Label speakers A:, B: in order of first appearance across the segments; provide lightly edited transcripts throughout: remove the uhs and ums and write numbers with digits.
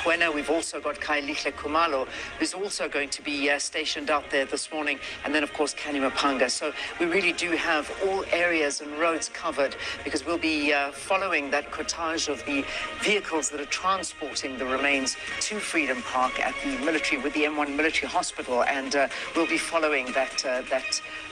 A: Mokoena. We've also got Kailihle Kumalo, who's also going to be stationed out there this morning. And then, of course, Kanimapanga. So we really do have all areas and roads covered, because we'll be following that cortege of the vehicles that are transporting the remains to Freedom Park at the military, with the M1 military hospital. And we'll be following that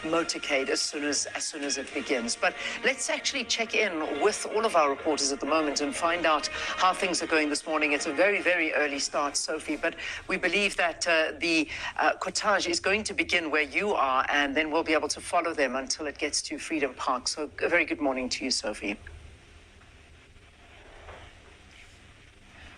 A: motorcade as soon as it begins. But let's actually check in with all of our reporters at the moment and find out how things are going this morning. It's a very, very early start, Sophie, but we believe that the cortege is going to begin where you are, and then we'll be able to follow them until it gets to Freedom Park. So a very good morning to you, Sophie.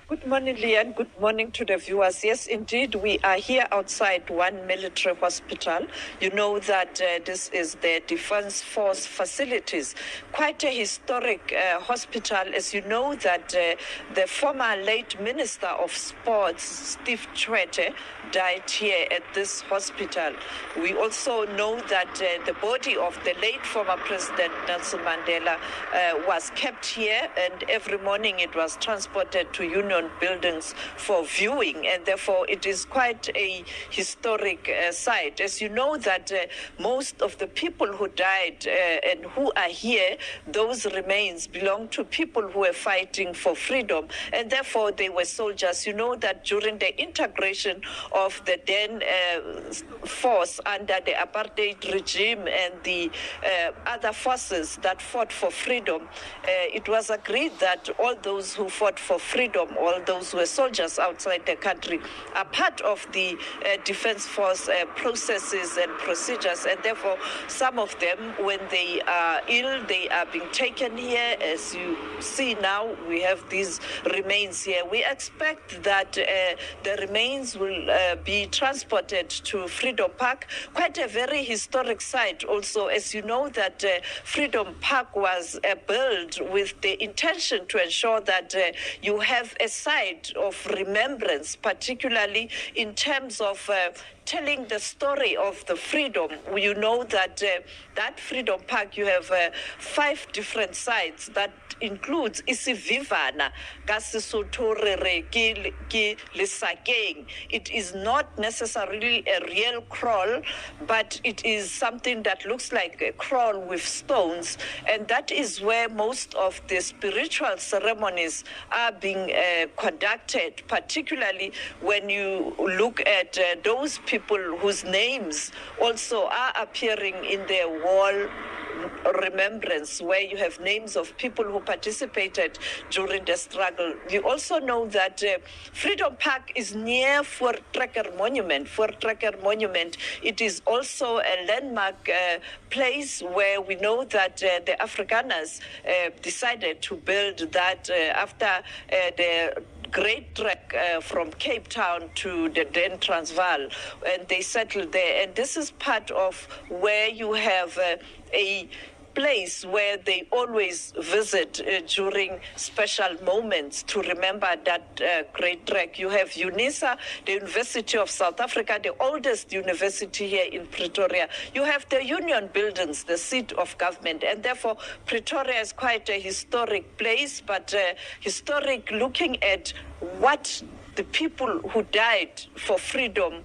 B: Good morning, Leanne. Good morning to the viewers. Yes, indeed, we are here outside one military hospital. You know that this is the Defence Force facilities. Quite a historic hospital, as you know that the former late Minister of Sports, Steve Tshwete, died here at this hospital. We also know that the body of the late former President Nelson Mandela was kept here, and every morning it was transported to Union Buildings for viewing, and therefore it is quite a historic site. As you know that most of the people who died and who are here, those remains belong to people who were fighting for freedom, and therefore they were soldiers. You know that during the integration of the then force under the Apartheid regime and the other forces that fought for freedom, it was agreed that all those who fought for freedom, all those who were soldiers outside the country, are part of the Defence Force processes and procedures, and therefore some of them, when they are ill, they are being taken here. As you see now, we have these remains here. We expect that the remains will be transported to Freedom Park, quite a very historic site also. As you know that Freedom Park was built with the intention to ensure that you have a site of remembrance, particularly in terms of telling the story of the freedom. You know that that Freedom Park, you have 5 different sites that includes Isivivana, Kasisotore, Lesakeng. It is not necessarily a real kraal, but it is something that looks like a kraal with stones, and that is where most of the spiritual ceremonies are being conducted, particularly when you look at those people whose names also are appearing in the wall remembrance, where you have names of people who participated during the struggle. We also know that Freedom Park is near Voortrekker Monument. Voortrekker Monument, it is also a landmark place where we know that the Afrikaners decided to build that after the Great Trek from Cape Town to the then Transvaal, and they settled there. And this is part of where you have a place where they always visit during special moments to remember that great trek. You have UNISA, the University of South Africa, the oldest university here in Pretoria. You have the Union Buildings, the seat of government, and therefore Pretoria is quite a historic place, but historic looking at what the people who died for freedom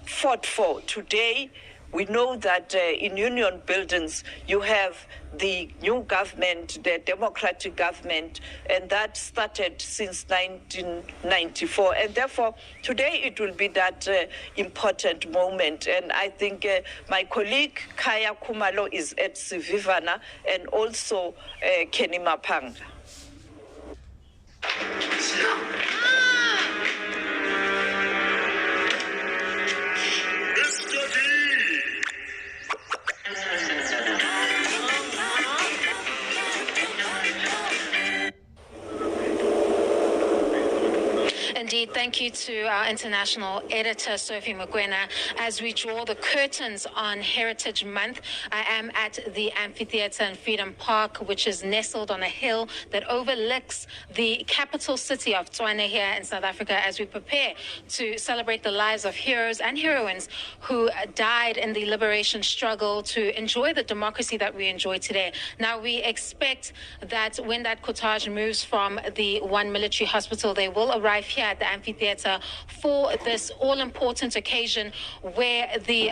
B: fought for. Today, we know that in Union Buildings, you have the new government, the democratic government, and that started since 1994. And therefore, today it will be that important moment. And I think my colleague Kaya Kumalo is at Sivivana, and also Kanimapanga.
C: Indeed, thank you to our international editor, Sophie Mokoena. As we draw the curtains on Heritage Month, I am at the amphitheater in Freedom Park, which is nestled on a hill that overlooks the capital city of Tshwane here in South Africa, as we prepare to celebrate the lives of heroes and heroines who died in the liberation struggle to enjoy the democracy that we enjoy today. Now, we expect that when that cortege moves from the one military hospital, they will arrive here at the amphitheater for this all-important occasion where the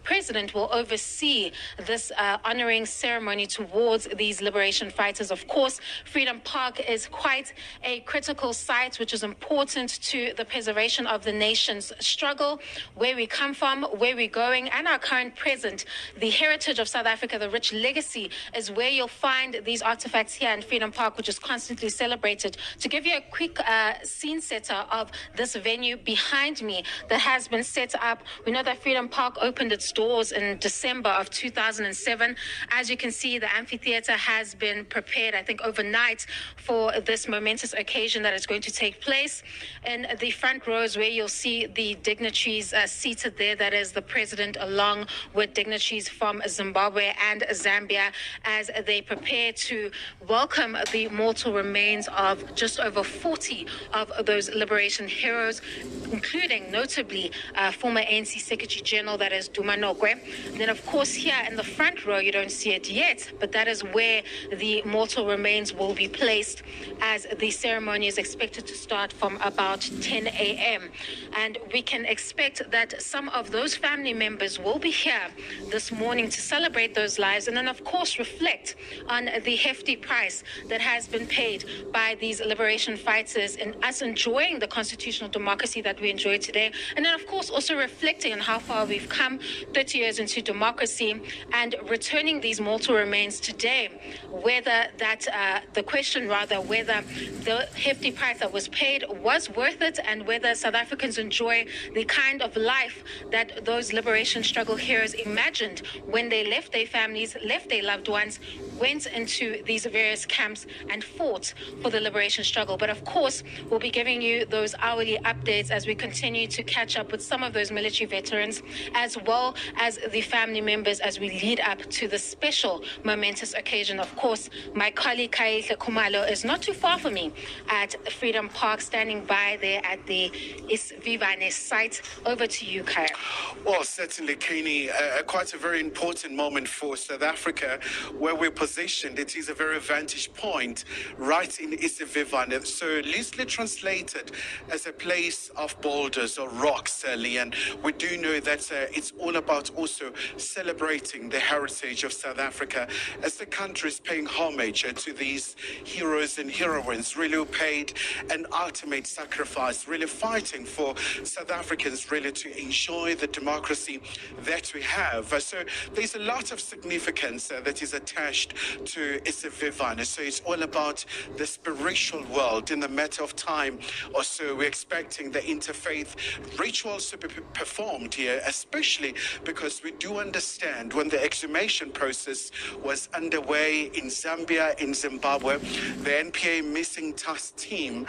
C: president will oversee this honoring ceremony towards these liberation fighters. Of course, Freedom Park is quite a critical site, which is important to the preservation of the nation's struggle, where we come from, where we're going, and our current present. The heritage of South Africa, the rich legacy, is where you'll find these artifacts here in Freedom Park, which is constantly celebrated. To give you a quick scene setter of this venue behind me that has been set up, we know that Freedom Park opened its doors in December of 2007. As you can see, the amphitheater has been prepared, I think, overnight for this momentous occasion that is going to take place. In the front rows where you'll see the dignitaries seated there, that is the president along with dignitaries from Zimbabwe and Zambia, as they prepare to welcome the mortal remains of just over 40 of those liberation heroes, including notably former ANC Secretary General, that is Duma Nokwe. And then, of course, here in the front row, you don't see it yet, but that is where the mortal remains will be placed, as the ceremony is expected to start from about 10 a.m. And we can expect that some of those family members will be here this morning to celebrate those lives, and then, of course, reflect on the hefty price that has been paid by these liberation fighters in us enjoying the constitutional democracy that we enjoy today. And then, of course, also reflecting on how far we've come 30 years into democracy and returning these mortal remains today, whether that the question rather whether the hefty price that was paid was worth it, and whether South Africans enjoy the kind of life that those liberation struggle heroes imagined when they left their families, left their loved ones, went into these various camps and fought for the liberation struggle. But of course, we'll be giving you those hourly updates as we continue to catch up with some of those military veterans, as well as the family members, as we lead up to the special momentous occasion. Of course, my colleague Kaihle Khumalo is not too far from me at Freedom Park, standing by there at the Isvivane site. Over to you, Kai.
D: Well, certainly, Kani, quite a very important moment for South Africa, where we're positioned. It is a very vantage point right in Isvivane, so loosely translated as a place of boulders or rocks, and we do know that it's all about also celebrating the heritage of South Africa, as the country is paying homage to these heroes and heroines, really who paid an ultimate sacrifice, really fighting for South Africans really to enjoy the democracy that we have. So there's a lot of significance that is attached to Isvivane. So it's all about the spiritual world. In the matter of time or so, we're expecting the interfaith rituals to be performed here, especially because we do understand when the exhumation process was underway in Zambia, in Zimbabwe, the NPA Missing Task Team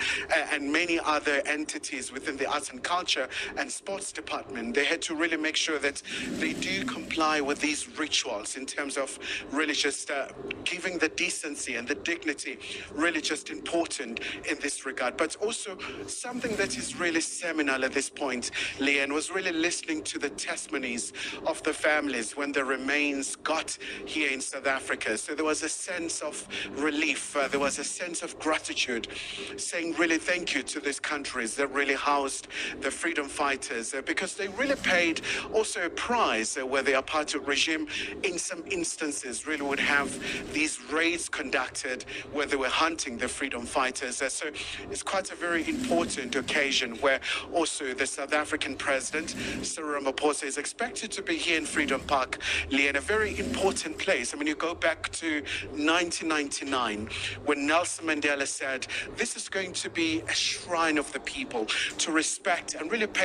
D: and many other entities within the Arts and Culture and Sports Department, they had to really make sure that they do comply with these rituals in terms of really just giving the decency and the dignity, really just important in this regard. But also something that is really seminal at this point, Leanne, was really listening to the testimonies of the families when the remains got here in South Africa. So there was a sense of relief, there was a sense of gratitude, saying really thank you to these countries that really housed the freedom fighters, because they really paid also a price where the apartheid regime in some instances really would have these raids conducted where they were hunting the freedom fighters. So it's quite a very important occasion where also the South African president, Cyril Ramaphosa, is expected to be here in Freedom Park, in a very important place. I mean, you go back to 1999 when Nelson Mandela said, this is going to be a shrine of the people to respect and really pay